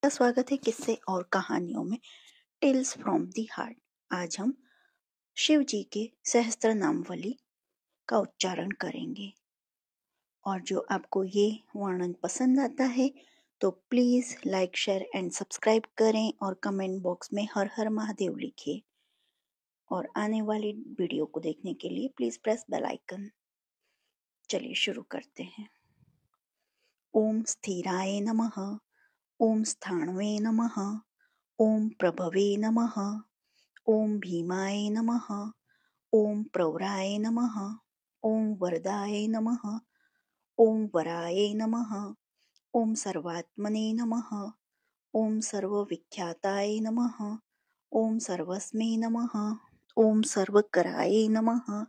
का स्वागत है किस्से और कहानियों में टेल्स फ्रॉम दी हार्ट। आज हम शिव जी के सहस्त्र नामवली का उच्चारण करेंगे और जो आपको ये वर्णन पसंद आता है तो please like share and subscribe करें और कमेंट बॉक्स में हर हर महादेव लिखिए और आने वाली वीडियो को देखने के लिए प्लीज प्रेस बेल आइकन। चलिए शुरू करते हैं। ओम स्थिराय नमः, ओम स्थाणवे नमः, ओम प्रभवे नमः, ओम भीमाय नमः, ओम प्रवराय नमः, ओम वरदाय नमः, ओम वराय नमः, ओम सर्वात्मने नमः, ओम सर्वविख्याताय नमः, ओम सर्वस्मै नमः, ओम सर्वकराय नमः,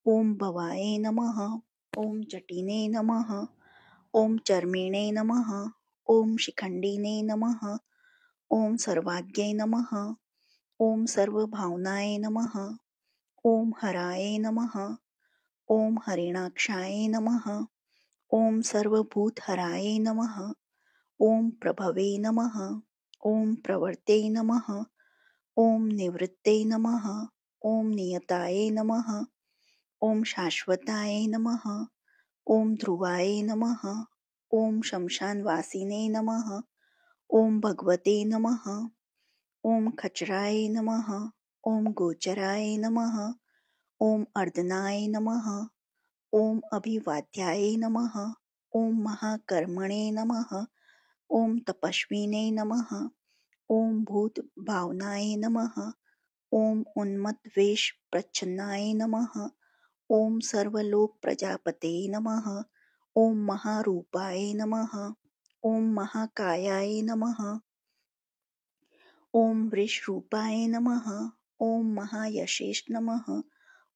ओम भवाय नमः, ओम जटिने नमः, ओम चर्मिणे नमः, ओम शिखंडिने नमः, ओम सर्वाज्ञे नमः, ओम सर्वभावनाय नमः, ओम हराय नमः, ओम हरिणाक्षाय नमः, ओम सर्वभूतहराय नमः, ओम प्रभवे नमः, ओम प्रवर्ते नमः, ओम निवृत्ते नमः, ओम नियताय नमः, ओम शाश्वताय नमः, ओम ध्रुवाय नमः, ओम शमशानवासिने नमः, ओम भगवते नमः, ओम खचराय नमः, ओम गोचराय नमः, ओम अर्दनाय नमः, ओम अभिवाद्याय नमः, ओम महाकर्मणे नमः, ओम तपस्विने नमः, ओम भूत भावनाय नमः, ओम उन्मत्तवेश प्रच्छन्नाय नमः, ओम सर्वलोक प्रजापते नमः, ओम महारूपाय नमः, ओम महाकायाय नमः, ओम वृषरूपाय नमः, ओम महायशेष नमः,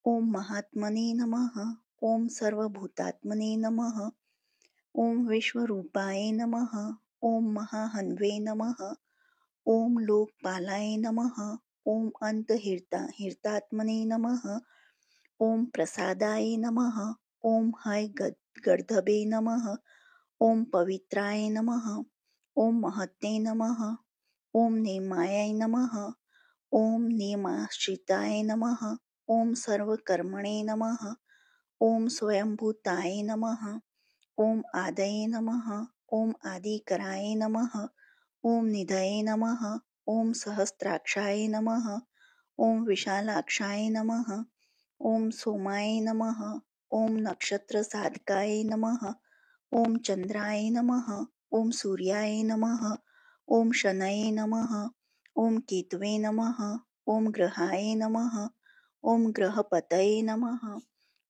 ओम महात्मने नमः, ओम सर्वभूतात्मने नमः, ओम विश्वरूपाय नमः, ओम महाहन्वे नमः, ओम लोकपालाय नमः, ओम अंतहिर्तात्मने नमः, ओम प्रसादाय नमः, ओम हय गर्धभे नमः, ओम पवित्राय नमः, ओम महत्ते नमः, ओम नेमाय नमः, ओम नेमाश्रिताय नमः, ओम सर्वकर्मणे नमः, ओम स्वयंभूताय नमः, ओम आदये नमः, ओम आदिकराय नमः, ओम निधये नमः, ओम सहस्राक्षाय नमः, ओम विशालाक्षाय नमः, ओम सोमाय नमः, ओम नक्षत्र साधकाय नमः, ओम चंद्राय नमः, ओम सूर्याय नमः, ओम शनये नमः, ओम केतवे नमः, ओम ग्रहाय नमः, ओम ग्रहपतये नमः,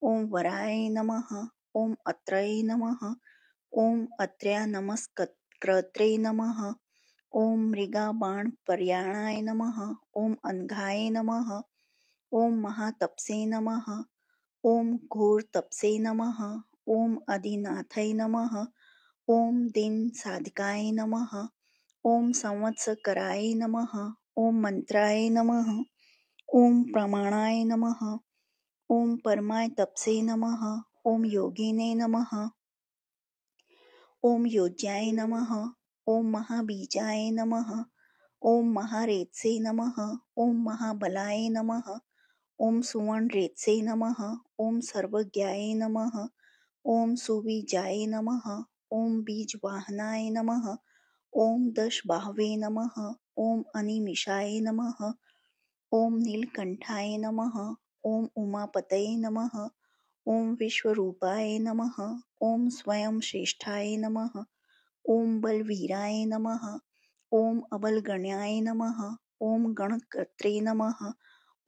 ओम वराय नमः, ओम अत्रये नमः, ओम अत्र्या नमस्कृत्रे नमः, ओम मृगाबाण पर्याणाय नमः, ओम अनघाय नमः, ओम महातपसे नमः, ओम घोर तपसे नमः, ओम अधिनाथय नमः, ओम दिन साधकाय नमः, ओम संवत्सकराय नमः, ओम मंत्राय नमः, ओम प्रमाणाय नमः, ओम परमाय तपसे नमः, ओम योगिने नमः, ओम योज्याय नमः, ओम महाबीजाय नमः, ओम महारेत्से नमः, ओम महाबलाय नमः, ओम सुवर्णरेत्से नमः, ओम सर्वज्ञाय नमः, ओम सुबीजाय नमः, ओम बीजवाहनाय नमः, ओम दशबाहवे नमः, ओम अनिमिषाय नमः, ओम नीलकंठाय नमः, ओम उमापतये नमः, ओम विश्वरूपाय नमः, ओम स्वयं श्रेष्ठाय नमः, ओम बलवीराय नमः, ओम अबलगण्याय नमः, ओम गणकर्त्रे नमः,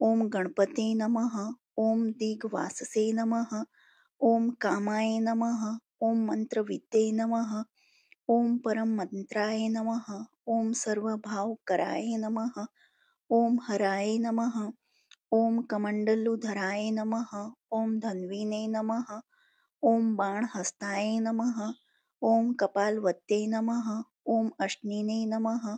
ओम गणपते नमः, ओम दिग्वाससे नमः, ओम कामाय नमः, ओम मंत्रविद्ये नमः, ओम परम मंत्राय नमः, ओम सर्वभावकराय नमः, ओम हराय नमः, ओम कमंडलुधराय नमः, ओम धन्विने नमः, ओम बाणहस्ताय नमः, ओम कपालवत्ते नमः, ओम अश्निने नमः,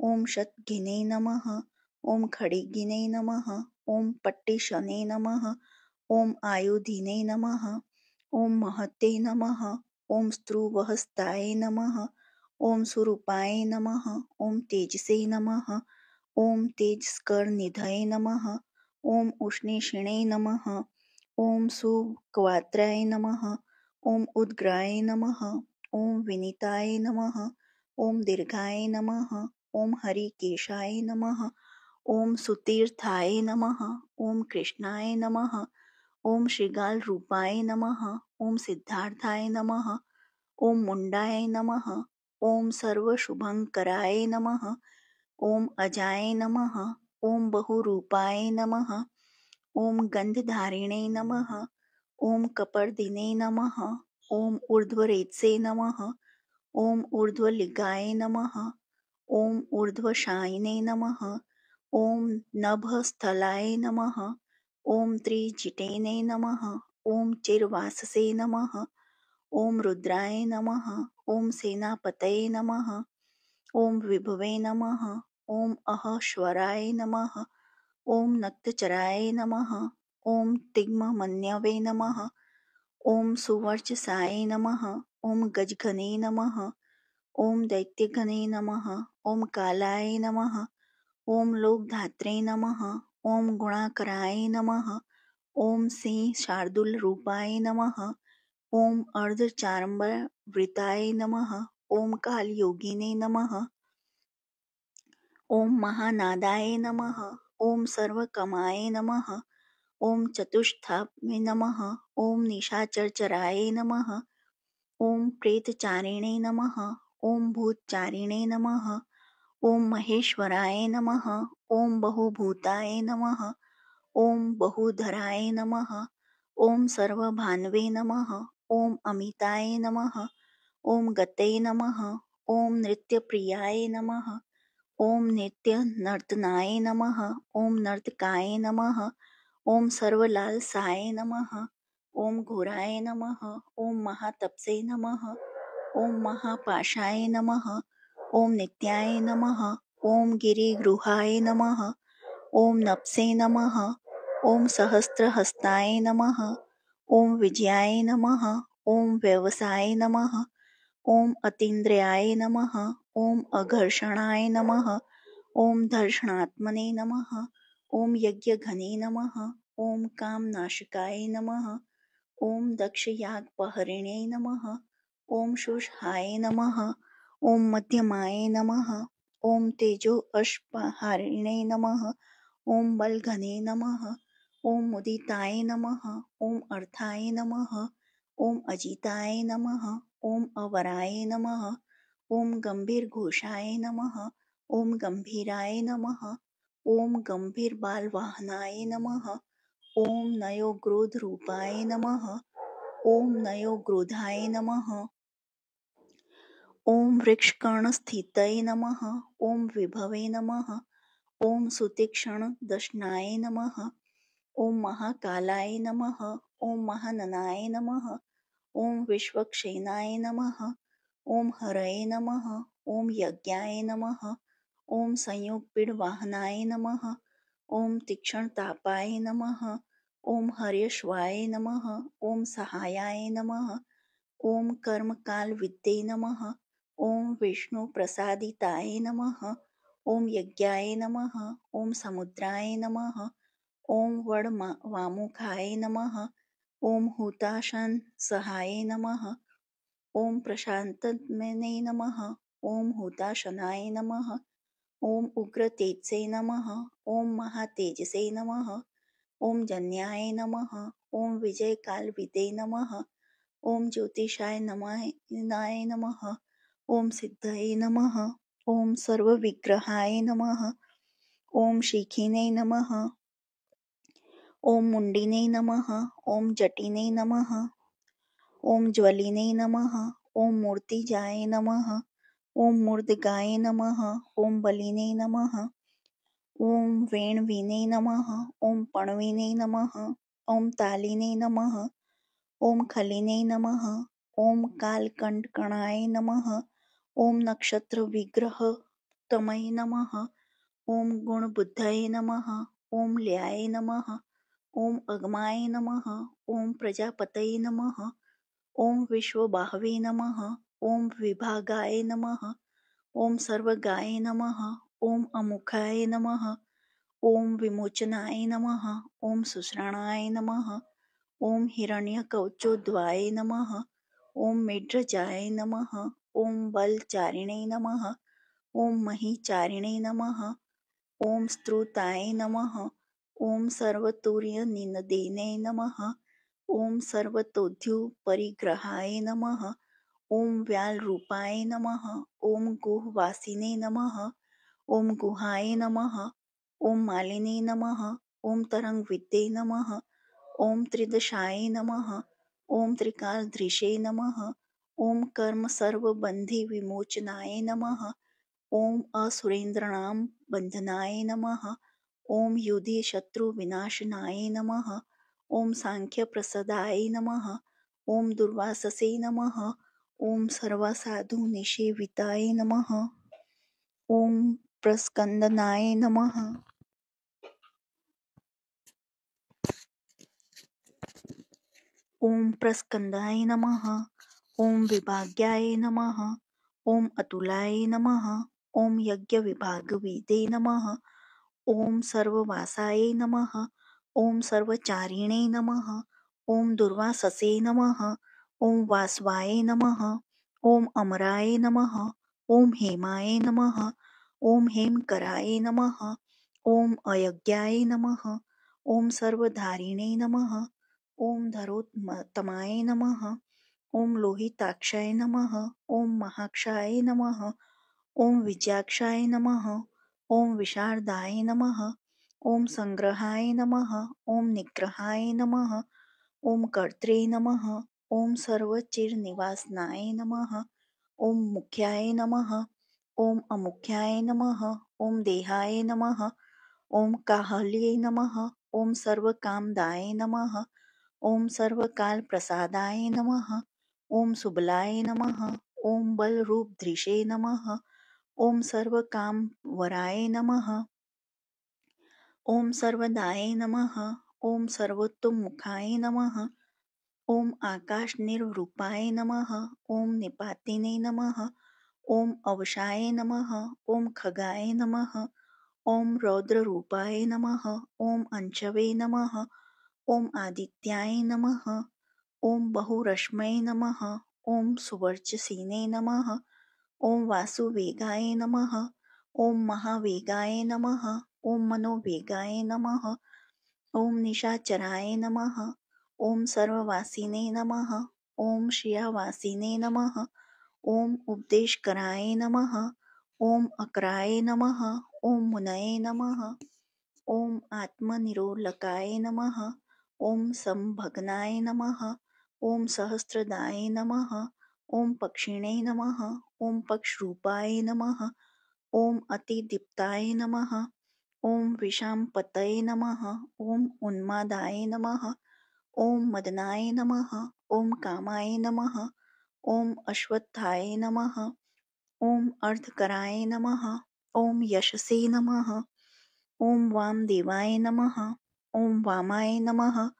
ओम शतघिने नमः, ओम खड़िगिने नमः, ओम पट्टिशने नमः, ओम आयुधिने नमः, ओम महते नमः, ओम स्त्रुवहस्ताय नमः, ओम स्वरूपाय नमः। ओम तेजसे नमः। ओम तेजस्करनिधये नमः। ओम उष्णीषिणे नमः। ओम सुक्वात्राय नमः। ओम उद्ग्राय नमः। ओम विनीताय नमः। ओम दीर्घाय नमः। ओम हरिकेशाय नमः। ओम सुतीर्थाय नमः। ओम कृष्णाय नमः। ओम श्रीगाल रूपाय नमः। ओम सिद्धार्थाय नमः। ओम मुंडाय नमः। ओम सर्वशुभंकराय नमः। ओम अजाय नमः। ओम बहुरूपाय नमः। ओम गंधधारिणे नमः। ओम कपर्दिने नमः। ओम ऊर्ध्वरेत्से नमः। ओम ऊर्ध्वलिंगाय नमः। ओम ऊर्ध्वशायिने नमः। ओम नभस्थलाय नमः। ओम त्रिजिटेने नमः। ओम चिरवाससे नमः। ओम रुद्राय नमः। ओम सेनापतये नमः। ओम विभवे नमः। ओम अहश्वराय नमः। ओम नक्तचराय नमः। ओम तिग्ममन्यवे नमः। ओम सुवर्चसाय नमः। ओम गजघने नमः। ओम दैत्यघने नमः। ओम कालाय नमः। ओम लोकधात्रे नमः। ओम गुणाकराय नमः। ओम सिंह शार्दूल रूपाय नमः। ओम अर्धचार्म्बरवृताय नमः। ओम कालयोगिने नमः। ओम महानादाय नमः। ओम सर्वकमाय नमः। ओम चतुष्थाप्मे नमः। ओम निशाचरचराय नमः। ओम प्रेतचारिणे नमः। ओम भूतचारिणे नमः। ओम महेश्वराय नमः। ओम बहुभूताय नमः। ओम बहुधराय नमः। ओम सर्वभान्वे नमः। ओम अमिताय नमः। ओम गतये नमः। ओम नृत्यप्रियाय नमः। ओम नित्यनर्तनाय नमः। ओम नर्तकाय नमः। ओम सर्वलालसाय नमः। ओम घोराय नमः। ओम महातपसे नमः। ओम महापाशाय नमः। ओम नित्याय नमः। ओम गिरिगृहाय नमः। ओम नपसे नमः। ओम सहस्त्रहस्ताय नमः। ओम विजयाय नमः। ओम व्यवसाय नमः। ओम अतीन्द्रियाय नमः। ओम अघर्षणाय नमः। ओम दर्शनात्मने नमः। ओम यज्ञघने नमः। ओम कामनाशकाय नमः। ओम दक्षयागपहरिणे नमः। ओम शुष्हाय नमः। ओम मध्यमाय नमः। ओम तेजो अश्पहारिणे नमः। ओम बलघने नमः। ओम मुदिताय नमः। ओम अर्थाय नमः। ओम अजिताय नमः। ओम अवराय नमः। ओम गंभीर घोषाय नमः। ओम गंभीराय नमः। ओम गंभीर बालवाहनाय नमः। ओम नयोग्रोध रूपाय नमः। ओम नयोग्रोधाय नमः। ओम वृक्षकर्णस्थितये नमः। ओम विभवे नमः। ओम सुतीक्ष्ण दशनाय नमः। ओम महाकालाय नमः। ओम महाननाय नमः। ओम विश्वक्षेनाय नमः। ओम हरये नमः। ओम यज्ञाय नमः। ओम संयोगपीडवाहनाय नमः। ओम तीक्ष्णतापाय नमः। ओम हर्यश्वाय नमः। ओम सहायाय नमः। ओम कर्मकालविद्ये नमः। ओम विष्णुप्रसादिताय नमः। ओम यज्ञाय नमः। ओम समुद्राय नमः। ओम वामुखाय नमः। ओम हुताशन सहाय नमः। ओम प्रशांतत्मने नमः। ओम हुताशनाय नमः। ओम उग्रतेजसे नमः। ओम महातेजसे नमः। ओम जन्याय नमः। ओम विजयकालविदे नमः। ओम ज्योतिषाय नमः। ओम सिद्धये नमः। ओम सर्वविग्रहाय नमः। ओम शिखिने नमः। ओम मुंडिने नमः। ओम जटिने नमः। ओम ज्वलिने नमः। ओम मूर्तिजाय नमः। ओम मूर्धगाय नमः। ओम बलिने नमः। ओम वेणवीने नमः। ओम पणवीने नमः। ओम तालिने नमः। ओम खलिने नमः। ओम कालकंटकणाय नमः। ओम नक्षत्र विग्रह तमये नमः। ओम गुणबुद्धये नमः। ओम ल्याय नमः। ओम अगमाय नमः। ओम प्रजापतये नमः। ओम विश्वबाहवे नमः। ओम विभागाय नमः। ओम सर्वगाय नमः। ओम अमुखाय नमः। ओम विमोचनाय नमः। ओम सुश्राणाय नमः। ओम हिरण्यकवचोद्भवाय नमः। ओम मेढ्रजाय नमः। ओम बलचारिणे नमः। ओम महीचारिणे नमः। ओम स्त्रोताय नमः। ओम सर्वतुर्यनिनदिने नमः। ओम सर्वतोद्युपरिग्रहाय नमः। ओम व्यालरूपाय नमः। ओम गुहवासिने नमः। ओम गुहाय नमः। ओम मालिने नमः। ओम तरंगविद्ये नमः। ओम त्रिदशाय नमः। ओम त्रिकालदृशे नमः। ओम कर्म सर्वबंधि विमोचनाय नमः। ओम असुरेन्द्रणां बंधनाय नमः। ओम युधि शत्रु विनाशनाय नमः। ओम सांख्य प्रसादाय नमः। ओम दुर्वाससे नमः। ओम सर्वसाधु निषेविताय नमः। ओम प्रस्कंदनाय नमः। ओम प्रस्कंदाय नमः। ओम विभाग्याय नमः। ओम अतुलाय नमः। ओम यज्ञ विभागविदे नमः। ओम सर्ववासाय नमः। ओम सर्वचारिणे नमः। ओम दुर्वाससे नमः। ओम वासवाय नमः। ओम अमराय नमः। ओम हेमाय नमः। ओम हेमकराय नमः। ओम अयज्ञाय नमः। ओम सर्वधारिणे नमः। ओम धरोत्तमाय नमः। ओम लोहिताक्षाय नमः। ओम महाक्षाय नमः। ओम विजयाक्षाय नमः। ओम विशारदाय नमः। ओम संग्रहाय नमः। ओम निग्रहाय नमः। ओम कर्त्रे नमः। ओम सर्वचिरनिवासनाय नमः। ओम मुख्याय नमः। ओम अमुख्याय नमः। ओम देहाय नमः। ओम काहल्ये नमः। ओम सर्वकामदाय नमः। ओम सर्वकालप्रसादाय नमः। ओम सुबलाय नमः। ओम बलरूपधृषे नमः। ओम सर्वकामवराय नमः। ओम सर्वदाय नमः। ओम सर्वोत्तमुखाय नमः। ओम आकाशनिर्वरूपाय नमः। ओम निपातिने नमः। ओम अवशाय नमः। ओम खगाय नमः। ओम रौद्ररूपाय नमः। ओम अंशवे नमः। ओम आदित्याय नमः। ओम बहुरश्मये नमः। ओम सुवर्चसिने नमः। ओम वासुवेगाय नमः। ओम महावेगाय नमः। ओम मनोवेगाय नमः। ओम निशाचराय नमः। ओम सर्ववासिने नमः। ओम श्रियावासिने नमः। ओम उपदेशकराय नमः। ओम अकराय नमः। ओम मुनये नमः। ओम आत्मनिरोलकाय नमः। ओम संभग्नाय नमः। ओम सहस्रदाय नमः। ओम पक्षिणे नमः। ओम पक्षरूपाय नमः। ओम अतिदीप्ताय नमः। ओम विषामपतये नमः। ओम उन्मादाय नमः। ओम मदनाय नमः। ओम कामाय नमः। ओम अश्वत्थाय नमः। ओम अर्धकराय नमः। ओम यशसे नमः। ओम वामदेवाय नमः। ओम वामाय नमः।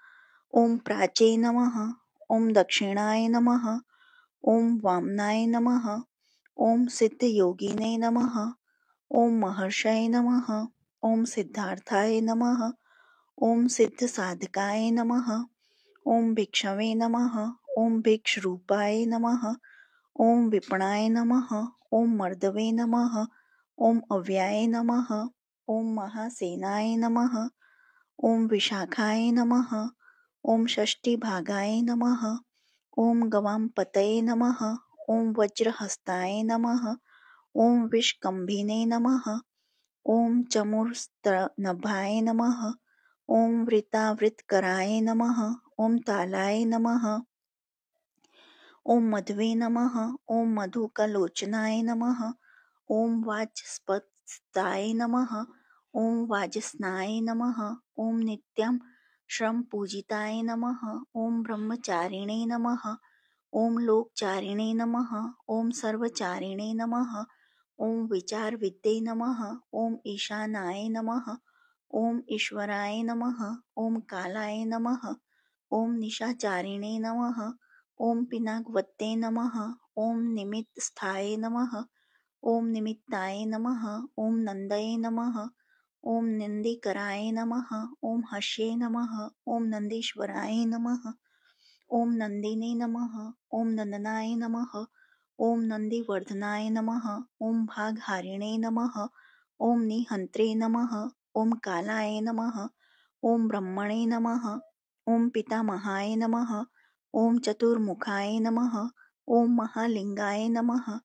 ओम प्राचे नमः। ओम दक्षिणाय नमः। ओम वामनाय नमः। ओम सिद्धयोगिने नमः। ओम महर्षये नमः। ओम सिद्धार्थाय नमः। ओम सिद्धसाधकाय नमः। ओम भिक्षवे नमः। ओम भिक्षरूपाय नमः। ओम विपणाय नमः। ओम मर्दवे नमः। ओम अव्याय नमः। ओम महासेनाय नमः। ओम विशाखाय नमः। ओम षष्टिभागाय नमः। ओम गवामपतये नमः। ओम वज्रहस्ताय नमः। ओम विष्कम्भिने नमः। ओम चमूर्स्तनभाय नमः। ओम वृतावृतकराय नमः। ओम तालाय नमः। ओम मध्वे नमः। ओम मधुकलोचनाय नमः। ओम वाचस्पताय नमः। ओम वाजस्नाय नमः। ओम नित्यं श्रम पूजिताय नमः। ओम ब्रह्मचारिणे नमः। ओम लोकचारिणे नमः। ओम सर्वचारिणे नमः। ओम विचारविद्ये नमः। ओम ईशानाय नमः। ओम ईश्वराय नमः। ओम कालाय नमः। ओम निशाचारिणे नमः। ओम पिनाकवत्ते नमः। ओम निमित्तस्थाय नमः। ओम निमित्ताय नमः। ओम नंदये नमः। ओम नंदीकराय नमः। ओम हस्ये नमः। ओम नंदीश्वराय नमः। ओम नंदिने नमः। ओम नंदनाय नमः। ओम नंदीवर्धनाय नमः। ओम भागहारिणे नमः। ओम निहंत्रे नमः। ओम कालाय नमः। ओम ब्रह्मणे नमः। ओम पितामहाय नमः। ओम चतुर्मुखाय नमः। ओम महालिंगाय नमः।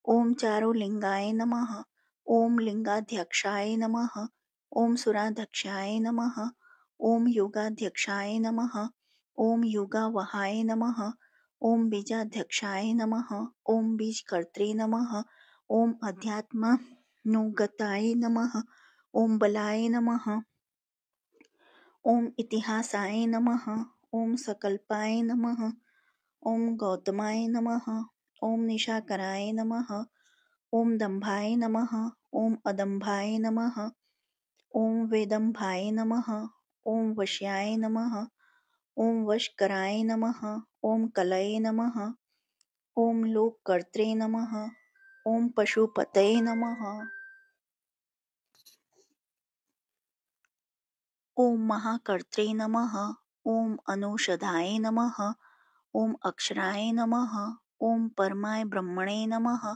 ओम चारुलिंगाय नमः। ओम लिंगाध्यक्षाय नमः। ओम सुराध्यक्षाय नमः। ओम योगाध्यक्षाय नमः। ओम योगावहाय नमः। ओम बीजाध्यक्षाय नमः। ओम बीजकर्त्रे नमः। ओम अध्यात्मानुगताय नमः। ओम बलाय नमः। ओम इतिहासाय नमः। ओम सकल्पाय नमः। ओम गौतमाय नमः। ओम निशाकराय नमः। ओम दंभाय नमः। ओम अदंभाय नमः। ओम वेदंभाय नमः। ओम वश्याय नमः। ओम वशकराय नमः। ओम कलये नमः। ओम लोककर्त्रे नमः। ओम पशुपतये नमः। ओम महाकर्त्रे नमः। ओम अनुषधाय नमः। ओम अक्षराय नमः। ओम परमाय ब्रह्मणे नमः।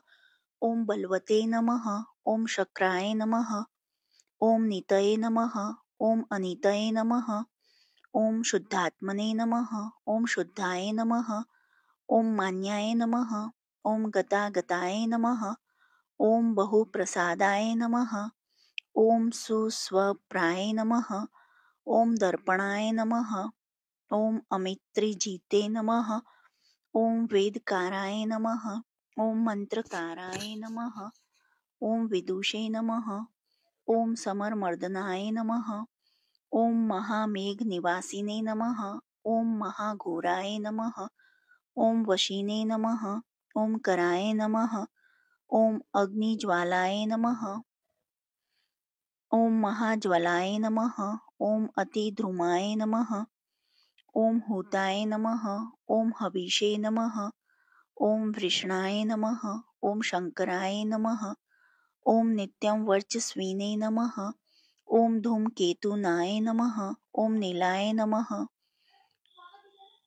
ओम बलवते नमः। ओम शक्राय नमः। ओम नितये नमः। ओम अनितये नमः। ओम शुद्धात्मने नमः। ओम शुद्धाय नमः। ओम मान्याय नमः। ओम गतागताय नमः। ओम बहुप्रसादाय नमः। ओम सुस्वप्राय नमः। ओम दर्पणाय नमः। ओम अमित्रिजीते नमः। ओम वेदकाराय नमः। ओम मंत्रकाराय नमः। ओम विदुषे नमः। ओम समरमर्दनाय नमः। ओम महामेघनिवासिने नमः। ओम महाघोराय नमः। ओम वशिने नमः। ओम कराय नमः। ओम अग्निज्वालाय नमः। ओम महाज्वलाय नमः। ओम अतिद्रुमाय नमः। ओम हूताय नमः। ओम हविषे नमः। ओम वृषणाय नमः। ओम शंकराय नमः। ओम नित्यं वर्चस्विने नमः। ओम धूमकेतुनाय नमः। ओम नीलाय नमः।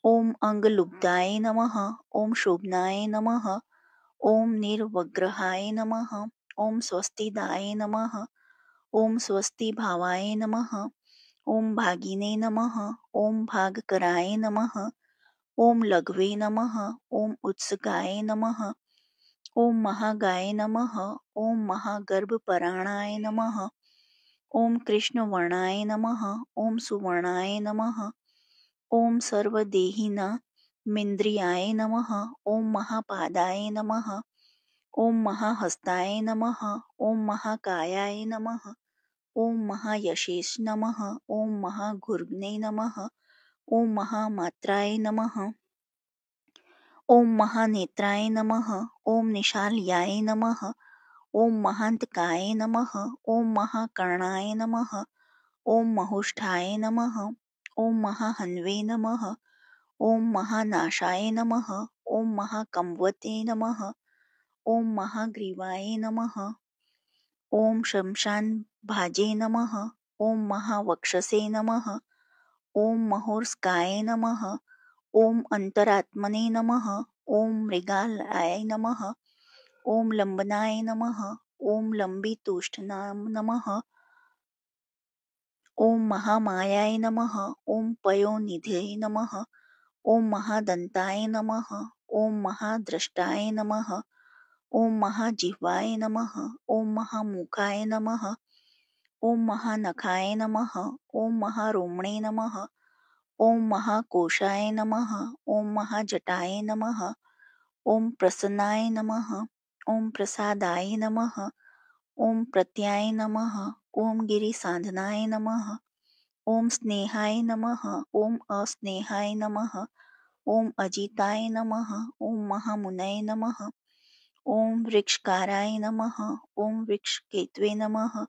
ओम अंगलुब्धाय नमः। ओम शोभनाय नमः। ओम निर्वग्रहाय नमः। ओम स्वस्तिदाय नमः। ओम स्वस्ति भावाय नमः। ओम भागिने नमः। ओम भागकराय नमः। ओम लघवे नमः। ओम उत्सुकाय नमः। ओम महागाय नमः। ओम महागर्भपराणाय नमः। ओम कृष्णवर्णाय नमः। ओम सुवर्णाय नमः। ओम सर्वदेहिनामिन्द्रियाय नमः। ओम महापादाय नमः। ओम महाहस्ताय नमः। ओम महाकायाय नमः। ओम महायशेष नमः। ओम महाघुर्ग्ने नमः। ओम महामात्राय नमः। ओम महानेत्राय नमः। ओम निशाल्याय नमः। ओम महान्तकाय नमः। ओम महाकर्णाय नमः। ओम महुष्ठाय नमः। ओम महाहन्वे नमः। ओम महानाशाय नमः। ओम महाकंवते नमः। ओम महाग्रीवाय नमः। ओम शमशान भाजे नमः। ओम महावक्षसे नमः। ओम महोर्स्काय नमः। ओम अंतरात्मने नमः। ओम मृगालयाय नमः। ओम लंबनाय नमः। ओम लंबितुष्टनाम नमः। ओम महामायाय नमः। ओम पयोनिधये नमः। ओम महादंताय नमः। ओम महाद्रष्टाय नमः। ओम महाजिह्वाय नमः। ओम महामुखाय नमः। ओम महानखाय नमः। ओम महारोमणे नमः। ओम महाकोशाय नमः। ओम महाजटाय नमः। ओम प्रसन्नाय नमः। ओम प्रसादाय नमः। ओम प्रत्याय नमः। ओम गिरिसाधनाय नमः। ओम स्नेहाय नमः। ओम अस्नेहाय नमः। ओम अजिताय नमः। ओम महामुनये नमः। ओम वृक्षकाराय नमः। ओम वृक्षकेतवे नमः।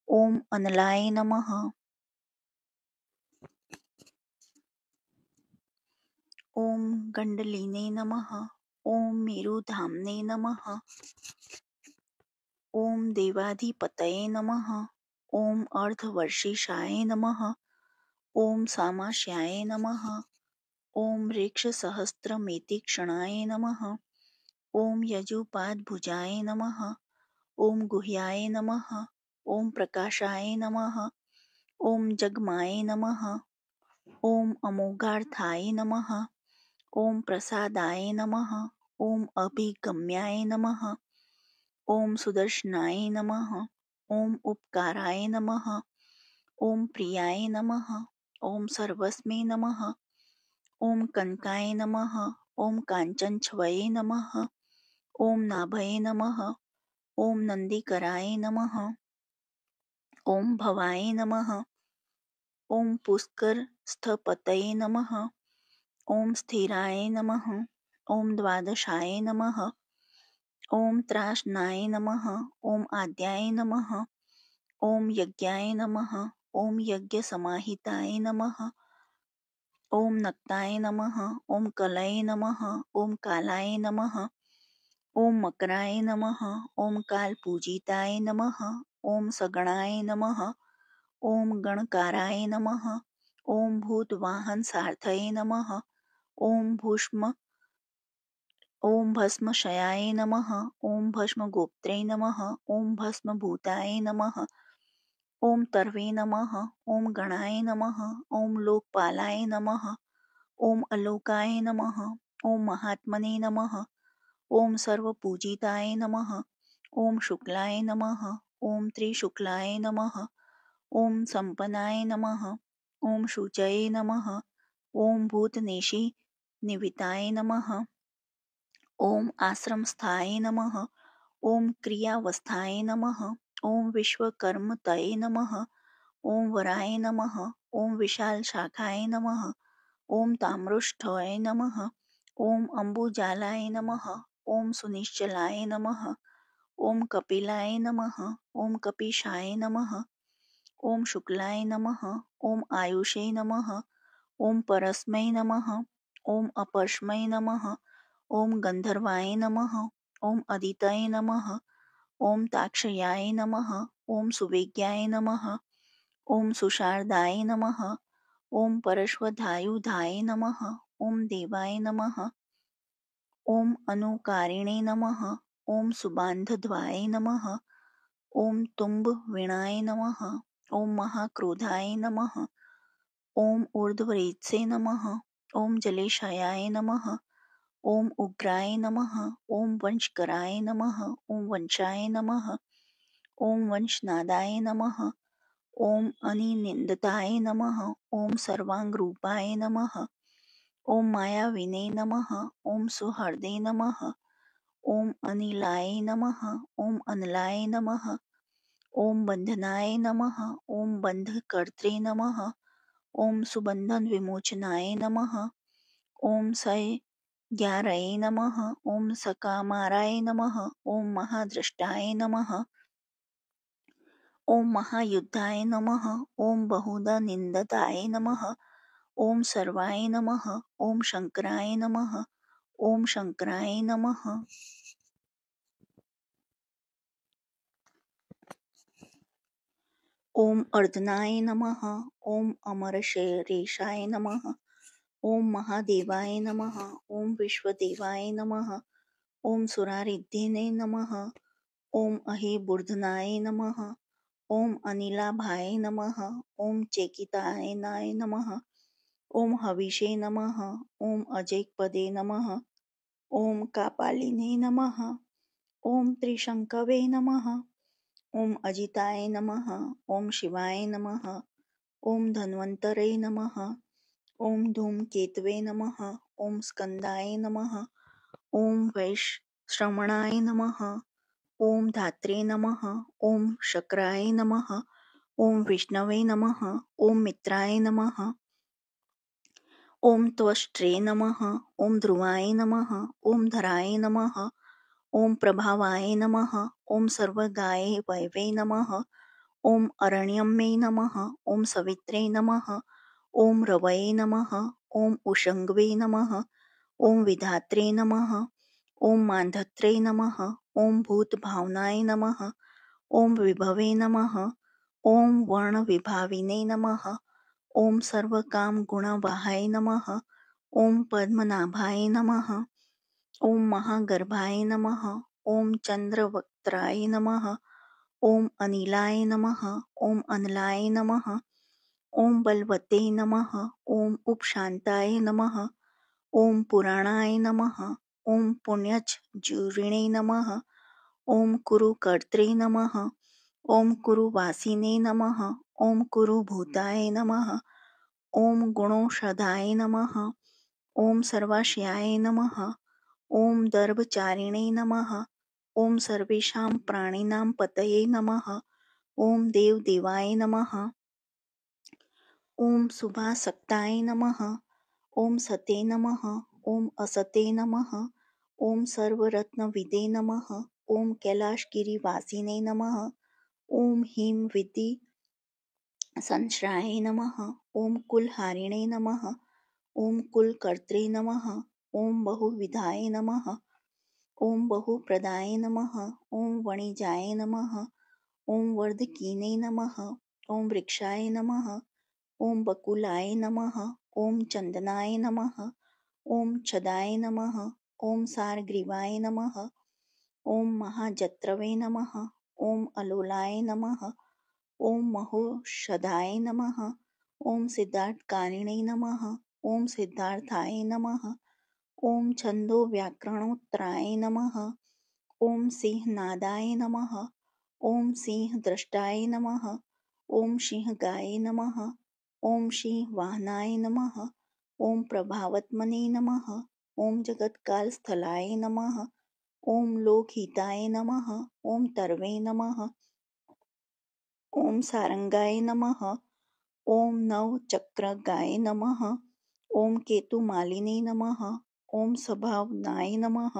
ओम अनलाय नमः। ओम गंडलिने नमः। ओम मेरुधाम्ने नमः। ओम देवाधिपतये नमः। ओम अर्धवर्षिषाय नमः। ओम सामाश्याय नमः। ओम ऋक्षसहस्रमेतिक्षणाय नमः। ओम यजुपादभुजाय नमः। ओम गुह्याय नमः। ओम प्रकाशाय नमः। ओम जगमाय नमः। ओम अमोघार्थाय नमः। ओम प्रसादाय नमः। ओम अभिगम्याय नमः। ओम सुदर्शनाय नमः। ओम उपकाराय नमः। ओम प्रियाय नमः। ओम सर्वस्मै नमः। ओम कनकाय नमः। ओम काञ्चनच्छवये नमः। ओम नाभये नमः। ओम नंदीकराय नमः। ओम भवाय नमः। ओम पुष्करस्थपतये नमः। ओम स्थिराय नमः। ओम द्वादशाय नमः। ओम त्रासनाय नमः। ओम आद्याय नमः। ओम यज्ञाय नमः। ओम यज्ञसमाहिताय नमः। ओम नक्ताय नमः। ओम कलये नमः। ओम कालाय नमः। ओम मकराय नमः। ओम कालपूजिताय नमः। ओम सगणाय नमः। ओम गणकाराय नमः। ओम भूतवाहनसारथये नमः। ओम भस्मशयाय नमः। ओम भस्मगोप्त्रे नमः। ओम भस्मभूताय नमः। ओम तर्वे नमः। ओम गणाय नमः। ओम लोकपालाय नमः। ओम अलोकाय नमः। ओम महात्मने नमः। ओम सर्वपूजिताय नमः। ओम शुक्लाय नमः। ओम त्रिशुक्लाय नमः। ओम संपन्नाय नमः। ओम शुचये नमः। ओम भूतनेशि निविताय नमः। ओम आश्रमस्थाय नमः। ओम क्रियावस्थाय नमः। ओम विश्वकर्मतये नमः। ओम वराय नमः। ओम विशाल शाखाय नमः। ओम ताम्रोष्ठये नमः। ओम अम्बुजालाय नमः। ओम सुनिश्चलाय नमः। ओम कपिलाय नमः। ओम कपीशाय नमः। ओम शुक्लाय नमः। ओम आयुषे नमः। ओम परस्मै नमः। ओम अपरस्मै नमः। ओम गंधर्वाय नमः। ओम अदितये नमः। ओम ताक्षयाय नमः। ओम सुवेग्याय नमः। ओम सुशारदाय नमः। ओम परश्वधायुधाय नमः। ओम देवाय नमः। ओम अनुकारिणे नमः। ओम सुबान्धद्वाय नमः। ओम तुम्बवीणाय नमः। ओम महाक्रोधाय नमः। ओम ऊर्ध्वरेत्से नमः। ओम जलेशायाय नमः। ओम उग्राय नमः। ओम वंशकराय नमः। ओम वंशाय नमः। ओम वंशनादाय नमः। ओम अनिनिन्दताय नमः। ओम सर्वांगरूपाय नमः। ओम मायाविने नमः। ओम सुहृदे नमः। ओम अनिलाय नमः। ओम अनलाय नमः। ओम बंधनाय नमः। ओम बंधकर्त्रे नमः। ओम सुबंधन विमोचनाय नमः। ओम सयज्ञारये नमः। ओम सकामाराय नमः। ओम महादृष्टाय नमः। ओम महायुद्धाय नमः। ओम बहुधा निंदताय नमः। ओम सर्वाय नमः। ओम शंकराय नमः। ओम शंकराय नमः। ओम अर्दनाय नमः। ओम अमरशेरेशाय नमः। ओम महादेवाय नमः। ओम विश्वदेवाय नमः। ओम सुरारिद्धिने नमः। ओम अहिबुर्धनाय नमः। ओम अनिलाभाय नमः। ओम चेकिताय नमः। ओम हविषे नमः। ओम अजैकपदे नमः। ओम कापालिने नमः। ओम त्रिशंकवे नमः। ओम अजिताय नमः। ओम शिवाय नमः। ओम धन्वन्तरे नमः। ओम धूमकेतवे नमः। ओम स्कंदाय नमः। ओम वैश्रवणाय नमः। ओम धात्रे नमः। ओम शक्राय नमः। ओम विष्णवे नमः। ओम मित्राय नमः। ओम त्वष्ट्रे नमः। ओम ध्रुवाय नमः। ओम धराय नमः। ओम प्रभावाय नमः। ओम सर्वगाय वैवे नमः। ओम अरण्यम्ये नमः। ओम सवित्रे नमः। ओम रवये नमः। ॐ उषङ्गवे नमः। ॐ विधात्रे नमः। ॐ मान्धत्रे नमः। ॐ भूतभावनाय नमः। ॐ विभवे नमः। ॐ वर्णविभाविने नमः। ॐ सर्वकामगुणवाहाय नमः। ॐ पद्मनाभाय नमः। ॐ महागर्भाय नमः। ॐ चन्द्रवक्त्राय नमः। ॐ अनिलाय नमः। ॐ अनलाय नमः। ॐ बलवते नमः। ॐ उपशान्ताय नमः। ॐ पुराणाय नमः। ॐ पुण्यश्चूर्णिने नमः। ॐ कुरुकर्त्रे नमः। ॐ कुरुवासिने नमः। ॐ कुरुभूताय नमः। ॐ गुणौषधाय नमः। ॐ सर्वाशयाय नमः। ॐ दर्भचारिणे नमः। ॐ सर्वेषां प्राणिनां पतये नमः। ॐ देवदेवाय नमः। ॐ शुभाशक्ताय नमः। ॐ सते नमः। ॐ असते नमः। ॐ सर्वरत्नविदे नमः। ॐ कैलाशगिरिवासिने नमः। ॐ ह्रीं विद्धि संश्राय नमः। ॐ कुलहारिणे नमः। ॐ कुलकर्त्रे नमः। ॐ बहुविधाय नमः। ॐ बहुप्रदाय नमः। ॐ वणिजाय नमः। ॐ वर्धकीने नमः। ॐ वृक्षाय नमः। ॐ बकुलाय नमः। ॐ चन्दनाय नमः। ॐ छदाय नमः। ॐ सारग्रीवाय नमः। ॐ महाजत्रवे नमः। ॐ अलोलाय नमः। ॐ महोषधाय नमः। ॐ सिद्धार्थकारिणे नमः। ॐ सिद्धार्थाय नमः। ॐ छन्दोव्याकरणोत्तराय नमः। ॐ सिंहनादाय नमः। ॐ सिंहद्रष्टाय नमः। ॐ सिंहगाय नमः। ॐ सिंहवाहनाय नमः। ॐ प्रभावत्मने नमः। ॐ जगत्कालस्थलाय नमः। ॐ लोकहिताय नमः। ॐ तरवे नमः। ॐ सारंगाय नमः। ॐ नवचक्रगाय नमः। ॐ केतुमालिने नमः। ॐ सभावनाय नमः।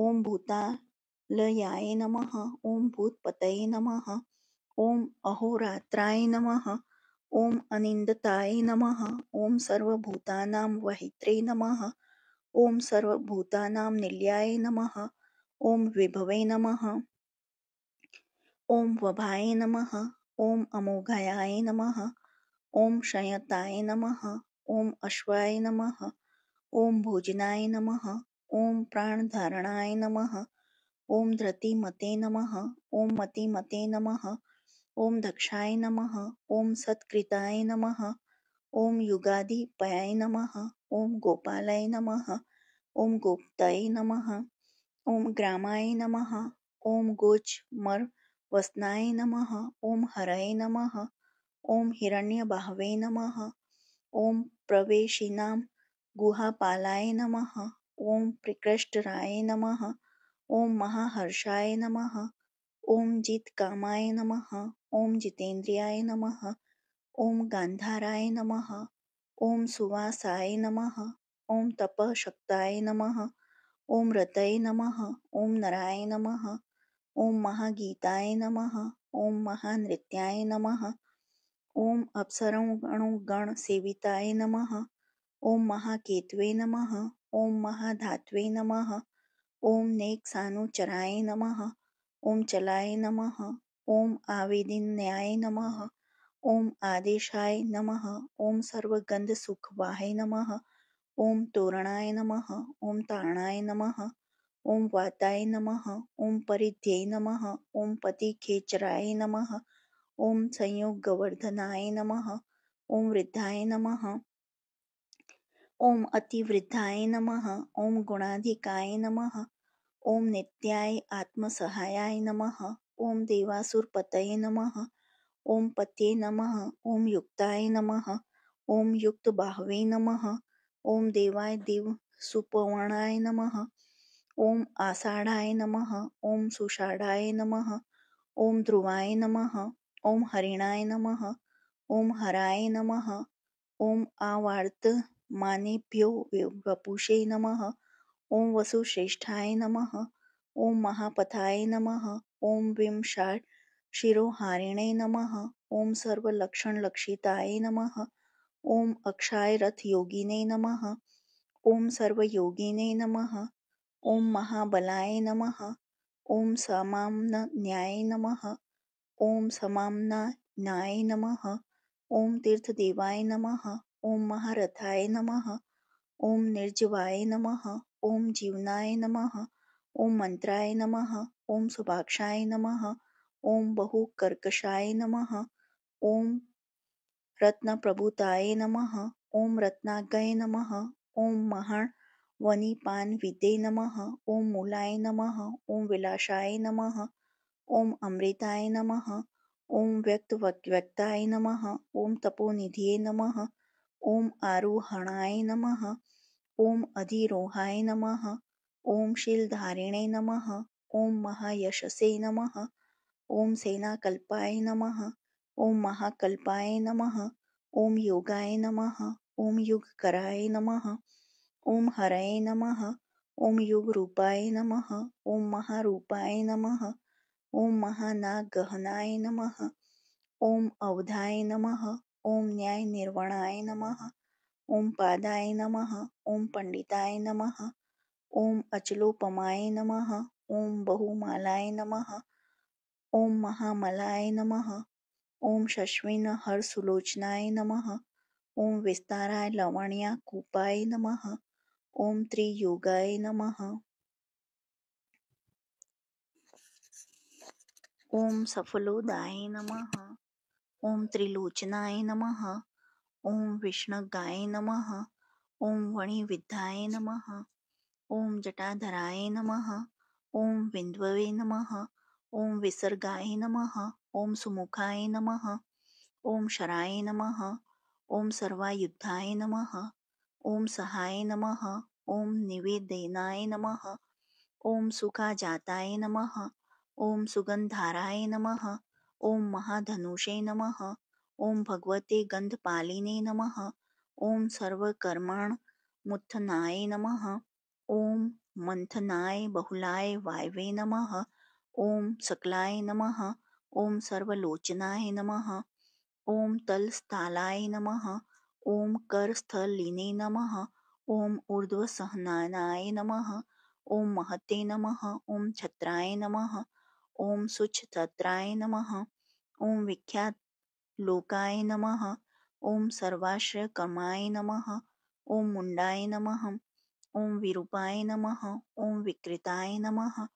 ॐ भूतालयाय नमः। ॐ भूतपतये नमः। ॐ अहोरात्राय नमः। ॐ अनिन्दताय नमः। ॐ सर्वभूतानां वहित्रे नमः। ॐ सर्वभूतानां निलयाय नमः। ॐ विभवे नमः। ॐ वभाय नमः। ॐ अमोघाय नमः। ॐ संयताय नमः। ॐ अश्वाय नमः। ॐ भोजनाय नमः। ॐ प्राणधारणाय नमः। ॐ धृतिमते नमः। ॐ मतिमते नमः। ॐ दक्षाय नमः। ॐ सत्कृताय नमः। ॐ युगाधिपयाय नमः। ॐ गोपालाय नमः। ॐ गोप्ताय नमः। ॐ ग्रामाय नमः। ॐ गोचमरवसनाय नमः। ॐ हरये नमः। ॐ हिरण्यबाहवे नमः। ॐ प्रवेशिनां गुहापालाय नमः। ॐ प्रकृष्टराय नमः। ॐ महाहर्षाय नमः। ॐ जितकामाय नमः। ॐ जितेन्द्रियाय नमः। ॐ गान्धाराय नमः। ॐ सुवासाय नमः। ॐ तपःशक्ताय नमः। ॐ रतये नमः। ॐ नराय नमः। ॐ महागीताय नमः। ॐ महानृत्याय नमः। ॐ अप्सरगणसेविताय नमः। ॐ महाकेतवे नमः। ॐ महाधात्वे नमः। ॐ नेकसानुचराय नमः। ॐ चलाय नमः। ॐ आवेदिन्याय नमः। ॐ आदेशाय नमः। ॐ सर्वगन्धसुखवाहै नमः। ॐ तोरणाय नमः। ॐ तारणाय नमः। ॐ वाताय नमः। ॐ परिध्ये नमः। ॐ पतिखेचराय नमः। ॐ संयोगवर्धनाय नमः। ॐ वृद्धाय नमः। ॐ अतिवृद्धाय नमः। ॐ गुणाधिकाय नमः। ॐ नित्याय आत्मसहायाय नमः। ॐ देवासुरपतये नमः। ॐ पतये नमः। ॐ युक्ताय नमः। ॐ युक्तबाहवे नमः। ॐ देवाय देवसुपर्णाय नमः। ॐ आषाढाय नमः। ॐ सुषाढाय नमः। ॐ ध्रुवाय नमः। ॐ हरिणाय नमः। ॐ हराय नमः। ॐ आवर्तमानेभ्यो वपुषे नमः। ॐ वसुश्रेष्ठाय नमः। ॐ महापथाय नमः। ॐ विंशाशिरोहारिणे नमः। ॐ सर्वलक्षणलक्षिताय नमः। ओम अक्षाय रथ योगिने नमः। ओम सर्वयोगिने नमः। ओम महाबलाय नमः। ओम समाम्नाय नमः। ओम समाम्नाय नमः। ओम तीर्थदेवाय नमः। ओम महारथाय नमः। ओम निर्जीवाय नमः। ओम जीवनाय नमः। ओम मंत्राय नमः। ओम सुभाक्षाय नमः। ओम बहुकर्कशाय नमः। ओम रत्नप्रभुताय नमः। ओम रत्नागय नमः। ओम महावनिपानविदे नमः। ओम मूलाय नमः। ओम विलासाय नमः। ओम अमृताय नमः। ओम व्यक्ताय नमः। ओम तपोनिधये नमः। ओम आरोहणाय नमः। ओम अधिरोहाय नमः। ओम शीलधारिणे नमः। ओम महायशसे नमः। ओम सेनाकल्पाय नमः। ओम महाकल्पाय नमः। ओम योगाय नमः। ओम युगकराय नमः। ओम हरये नमः। ओम युगरूपाय नमः। ओम महारूपाय नमः। ओम महानागहनाय नमः। ओम अवधाय नमः। ओम न्याय निर्वणाय नमः। ओम पादाय नमः। ओम पंडिताय नमः। ओम अचलोपमाय नमः। ओम बहुमालाय नमः। ओम महामलाय नमः। ओम शश्विन हरसुलोचनाय नमः। ओम विस्ताराय लवण्याकूपाय नमः। ओम त्रियुगाय नमः। ओम सफलोदाय नमः। ओम त्रिलोचनाय नमः। ओम विष्णुगाय नमः। ओम वणिविद्याय नमः। ओम जटाधराय नमः। ओम विंध्ववे नमः। ओम विसर्गाय नमः। ओम सुमुखाय नमः। ओम शराय नमः। ओम सर्वायुधाय नमः। ओम सहाय नमः। ओम निवेदनाय नमः। ओम सुखाजाताय नमः। ओम सुगंधाराय नमः। ओम महाधनुषे नमः। ओम भगवते गंधपालिने नमः। ओम सर्वकर्मण मुत्थनाय नमः। ओम मंथनाय बहुलाय वायवे नमः। ओम सकलाय नमः। ओम सर्वलोचनाय नमः। ओम तलस्थलाय नमः। ओम करस्थलिने नमः। ओम ऊर्ध्वसहनाय नमः। ओम महते नमः। ओम छत्राय नमः। ओम सुच्छत्राय नमः। ओम विख्यात लोकाय नमः। ओम सर्वाश्रयकर्माय नमः। ओम मुंडाय नमः। ओम विरूपाय नमः। ओम विकृताय नमः।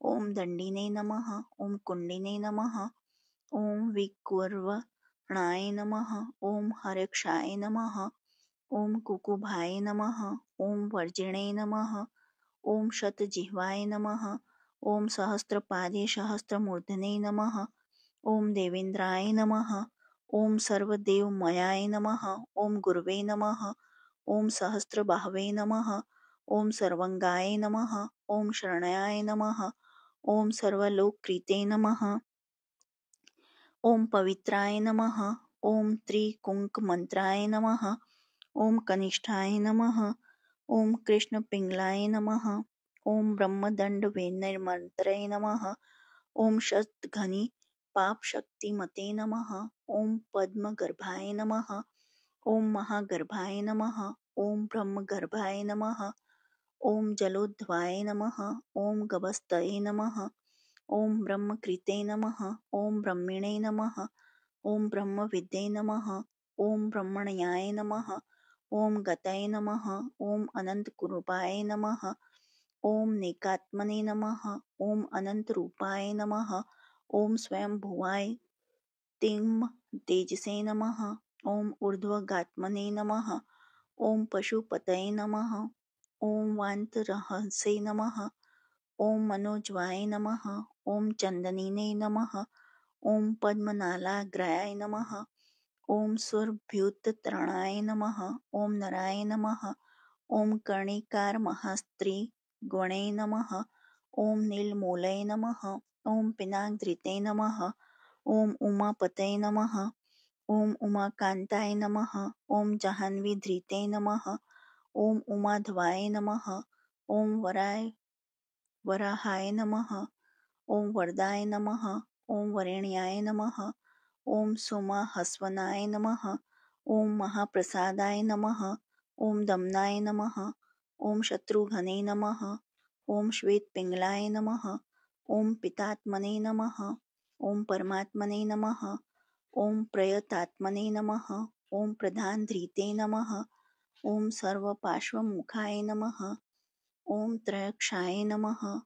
ओम दंडिने नमः। ओम कुंडिने नमः। ओम विकुर्वणाय नमः। ओम हरक्षाय नमः। ओम कुकुभाय नमः। ओम वर्जिणे नमः। ओम शतजिह्वाय नमः। ओम सहस्रपादे सहस्रमूर्धने नमः। ओम देवेंद्राय नमः। ओम सर्वदेवमयाय नमः। ओम गुरवे नमः। ओम सहस्रबाहवे नमः। ओम सर्वंगाय नमः। ओम शरण्याय नमः। ओम सर्वलोककृते नमः। ओम पवित्राय नमः। ओम त्रिकुंकमंत्राय नमः। ओम कनिष्ठाय नमः। ओम कृष्णपिंगलाय नमः। ओम ब्रह्मदंड निर्मंत्रे नमः। ओम शतघनी पापशक्तिमते नमः। ओम पद्मगर्भाय नमः। ओम महागर्भाय नमः। ओम ब्रह्मगर्भाय नमः। ओम जलोद्ध्वाय नमः। ओम गभस्तये नमः। ओम ब्रह्मकृते नमः। ओम ब्रह्मिणे नमः। ओम ब्रह्मविद्ये नमः। ओम ब्रह्मण्याय नमः। ओम गतये नमः। ओम अनंतकुरूपाय नमः। ओम नेकात्मने नमः। ओम अनंतरूपाय नमः। ओम स्वयंभुवाय तिंग तेजसे नमः। ओम ऊर्ध्वगात्मने नमः। ओम पशुपतये नमः। ओम वान्तरहसे नमः। ओम मनोज्वाय नमः। ओम चंदनिने नमः। ओम पद्मनालाग्राय नमः। ओम सुरभ्युतत्रणाय नमः। ओम नराय नमः। ओम कर्णिकार महास्त्री गणे नमः। ओम नीलमूलये नमः। ओम पिनाकधृते नमः। ओम उमापतये नमः। ओम उमाकांताय नमः। ओम जाह्नवीधृते नमः। ओम उमाधवाय नमः। ओम वराहाय नमः। ओम वरदाय नमः। ओम वरेण्याय नमः। ओम सोमाहस्वनाय नमः। ओम महाप्रसादाय नमः। ओम दमनाय नमः। ओम शत्रुघ्ने नमः। ओम श्वेतपिंगलाय नमः। ओम पितात्मने नमः। ओम परमात्मने नमः। ओम प्रयतात्मने नमः। ओम प्रधानधृते नमः। ओम सर्वपार्श्वमुखाय नमः। ओम त्रयक्षाय नमः।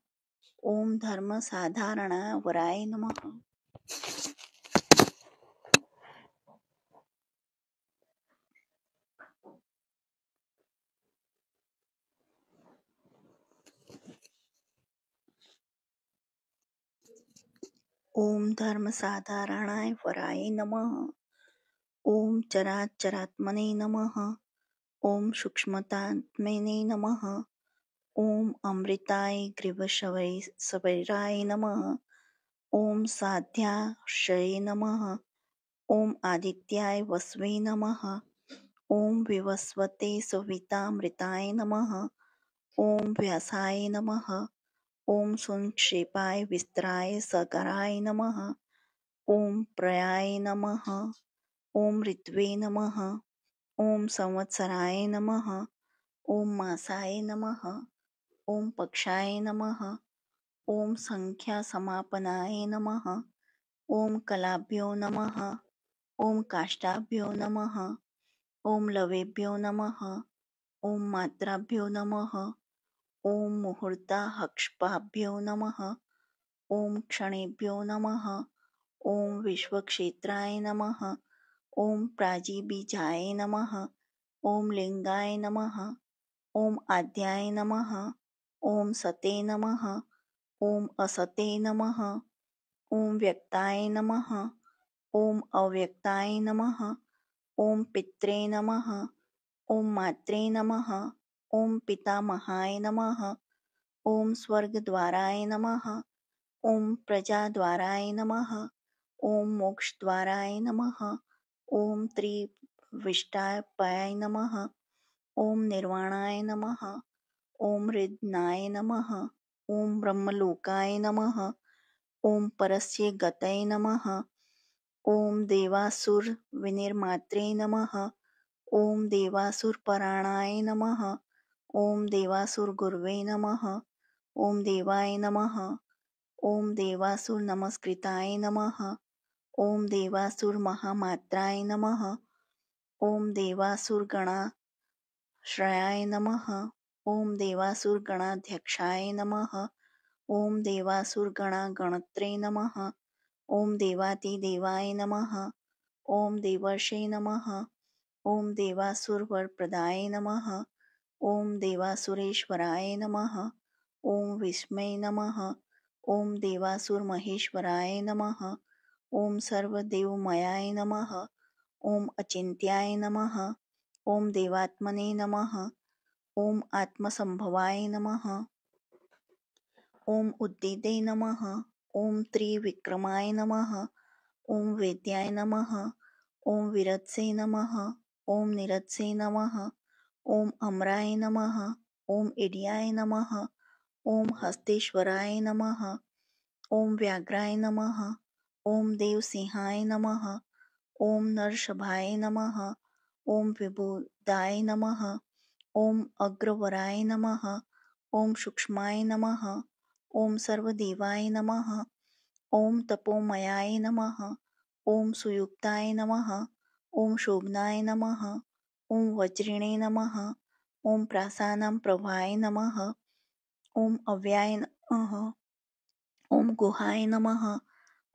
ओम धर्मसाधारणावराय नमः। ओम धर्मसाधारणाय वराय नमः। ओम चराचरात्मने नमः। ओम सूक्ष्मतात्मने नमः। ओम अमृताय ग्रीवशवैराय नमः। ओम साध्याश्रये नमः। ओम आदित्याय वसवे नमः। ओम विवस्वते सवितामृताय नमः। ओम व्यासाय नमः। ओम संक्षेपाय विस्तराय सगराय नमः। ओम प्रयाय नमः। ओम ऋत्वे नमः। ओम संवत्सराय नमः। ओम मासाय नमः। ओम पक्षाय नमः। ओम संख्यासमापनाय नमः। ओम कलाभ्यो नमः। ओम काष्ठाभ्यो नमः। ओम लवेभ्यो नमः। ओम मात्राभ्यो नमः। ओम मुहूर्ताहक्ष्पाभ्यो नमः। ओम क्षणेभ्यो नमः। ओम विश्वक्षेत्राय नमः। ओम प्राजिबीजाय नमः। ओम लिंगाय नमः। ओम आद्याय नमः। ओम सते नमः। ओम असते नमः। ओम व्यक्ताय नमः। ओम अव्यक्ताय नमः। ओम पित्रे नमः। ओम मात्रे नमः। ओम पितामहाय नमः। ओम स्वर्गद्वाराय नमः। ओम प्रजाद्वाराय नमः। ओम मोक्षद्वाराय नमः। ओम त्रिविष्टापाय नमः। ओम निर्वाणाय नमः। ओम हृदनाय नमः। ओम ब्रह्मलोकाय नमः। ओम परस्य गतये नमः। ओम देवासुर विनिर्मात्रे नमः। ओम देवासुरपराणाय नमः। ओम देवासुरगुरवे नमः। ओम देवाय नमः। ओम देवासुर नमस्कृताय नमः। ओम देवासुर महामात्राय नमः। ओम देवासुर गणाश्रयाय नमः। ओम देवासुर गणाध्यक्षाय नमः। ओम देवासुर गणागणत्रे नमः। ओम देवातिदेवाय नमः। ओम देवर्षे नमः। ओम देवासुर वरप्रदाय नमः। ओम देवासुरेश्वराय नमः। ओम विस्मये नमः। ओम देवासुर महेश्वराय नमः। ओम सर्वदेवमयाय नमः। ओम अचिन्त्याय नमः। ओम देवात्मने नमः। ओम आत्मसंभवाय नमः। ओम उद्दिदे नमः। ओम त्रिविक्रमाय नमः। ओम वेद्याय नमः। ओम विरत्से नमः। ओम निरत्से नमः। ओम अमराय नमः। ओम इड्याय नमः। ओम हस्तेश्वराय नमः। ओम व्याघ्राय नमः। ओम देवसिंहाय नमः। ओम नरषभाय नमः। ओम विबुधाय नमः। ओम अग्रवराय नमः। ओम सूक्ष्माय नमः। ओम सर्वदेवाय नमः। ओम तपोमयाय नमः। ओम सुयुक्ताय नमः। ओम शोभनाय नमः। ओम वज्रिणे नमः। ओम प्रासानां प्रभाय नमः। ओम अव्याय नमः। ओम गुहाय नमः।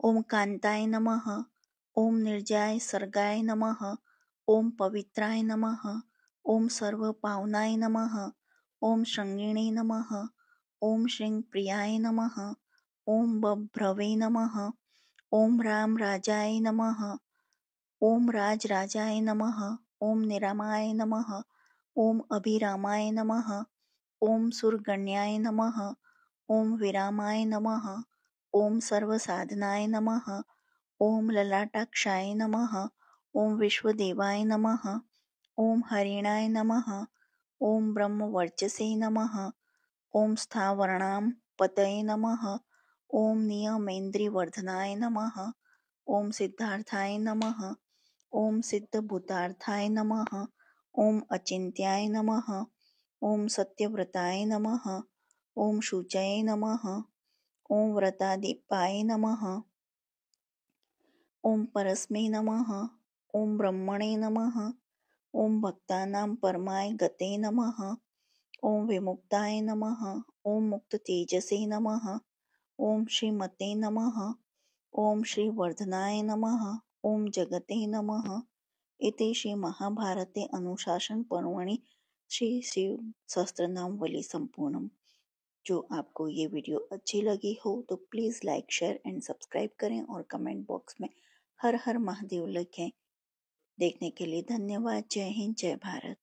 ओम कांताय नमः। ओम निर्जय सर्गाय नमः। ओम पवित्राय नमः। ओम सर्वपावनाय नमः। ओम श्रृंगिणे नमः। ओम श्रृंगप्रियाय नमः। ओम बभ्रवे नमः। ओम राम राजाय नमः। ओम राजराजाय नमः। ओम निरामाय नमः। ओम अभिरामाय नमः। ओम सुरगण्याय नमः। ओम विरामाय नमः। ओम सर्वसाधनाय नमः। ओम ललाटाक्षाय नमः। ओम विश्वदेवाय नमः। ओम हरिणाय नमः। ओम ब्रह्मवर्चसे नमः। ओम स्थावराणां पतये नमः। ओम नियमेन्द्रियवर्धनाय नमः। ओम सिद्धार्थाय नमः। ओम सिद्धभूतार्थाय नमः। ओम अचिन्त्याय नमः। ओम सत्यव्रताय नमः। ओम शुचये नमः। ओम व्रतादीपाय नमः। ओम परस्मै नमः। ओम ब्रह्मणे नमः। ओम भक्तानां परमाय गते नमः। ओम विमुक्ताय नमः। ओम मुक्ततेजसे नमः। ओम श्रीमते नमः। ओम श्रीवर्धनाय नमः। ओम जगते नमः। इति श्रीमहाभारते अनुशासनपर्वणि श्री शिव सहस्त्रनामावली संपूर्णम्। जो आपको ये वीडियो अच्छी लगी हो तो please like share and subscribe करें और कमेंट बॉक्स में हर हर महादेव लिखें। देखने के लिए धन्यवाद। जय हिंद, जय भारत।